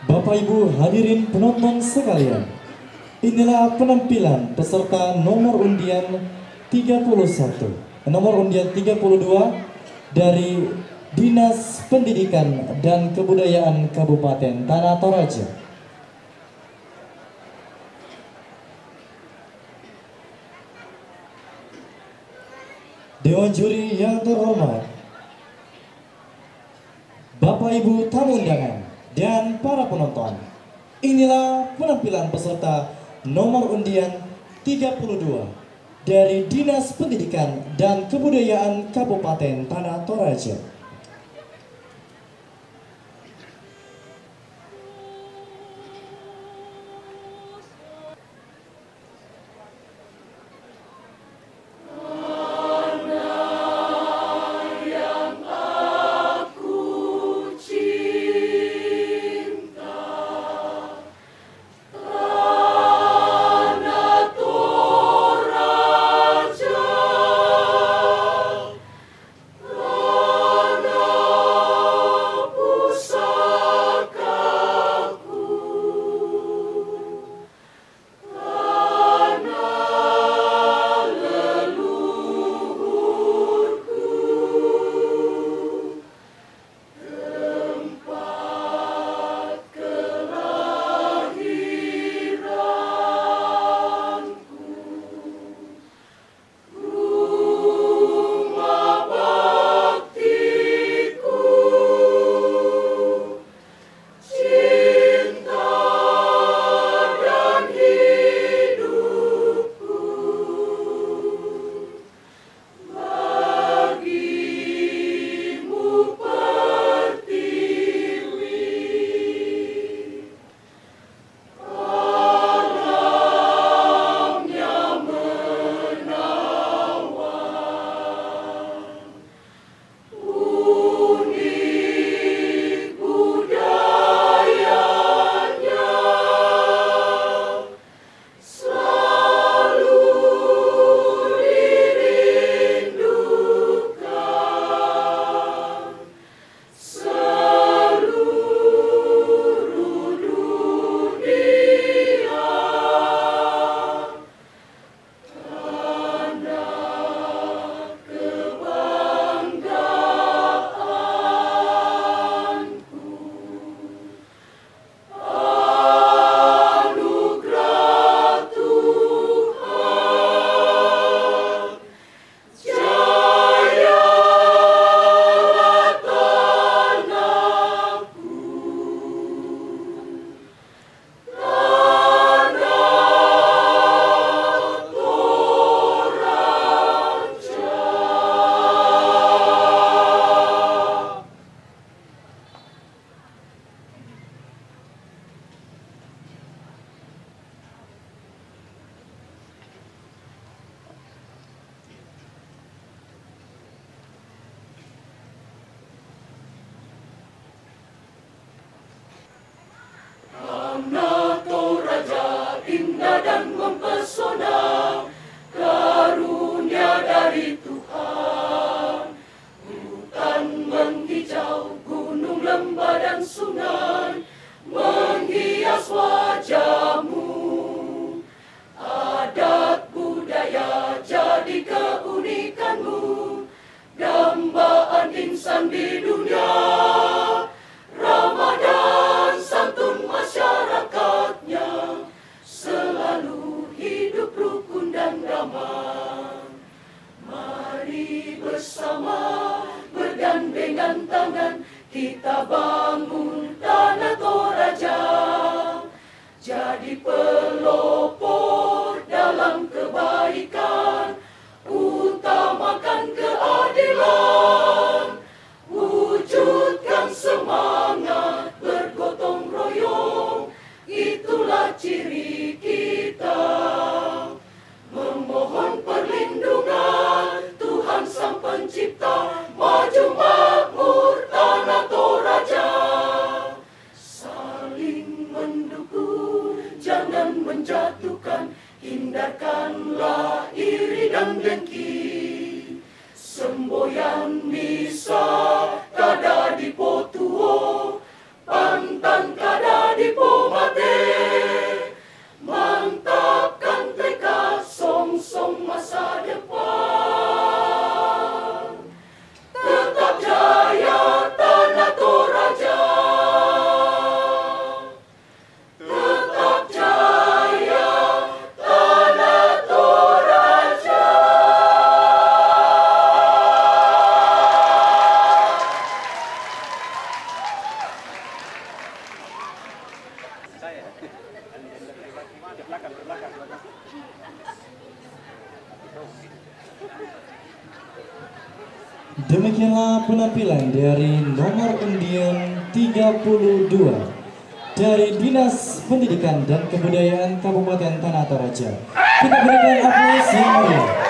Bapak Ibu hadirin penonton sekalian, inilah penampilan peserta nomor undian 31, nomor undian 32 dari Dinas Pendidikan dan Kebudayaan Kabupaten Tanah Toraja. Dewan juri yang terhormat, Bapak Ibu tamu undangan dan para penonton, inilah penampilan peserta nomor undian 32 dari Dinas Pendidikan dan Kebudayaan Kabupaten Tanah Toraja. Tanah Toraja indah dan mempesona, karunia dari Tuhan. Hutan menghijau, gunung, lembah dan sungai menghias wajahmu. Adat budaya jadi keunikanmu, dambaan insan di dunia. Ramadan santun masyarakatnya, selalu hidup rukun dan damai. Mari bersama bergandengan tangan, kita bangun Tanah Toraja, jadi pelopor dalam kebaikan, utamakan keadilan, wujudkan semangat bergotong royong, itulah ciri kita. Memohon perlindungan Tuhan Sang Pencipta, maju makmur Tanah Toraja. Saling mendukung, jangan menjatuhkan, hindarkanlah iri dan dengki. Semboyan misa kada di potuo, pantang kada Demikianlah penampilan dari nomor undian 32 dari Dinas Pendidikan dan Kebudayaan Kabupaten Tanah Toraja. Kita berikan aplaus yang meriah.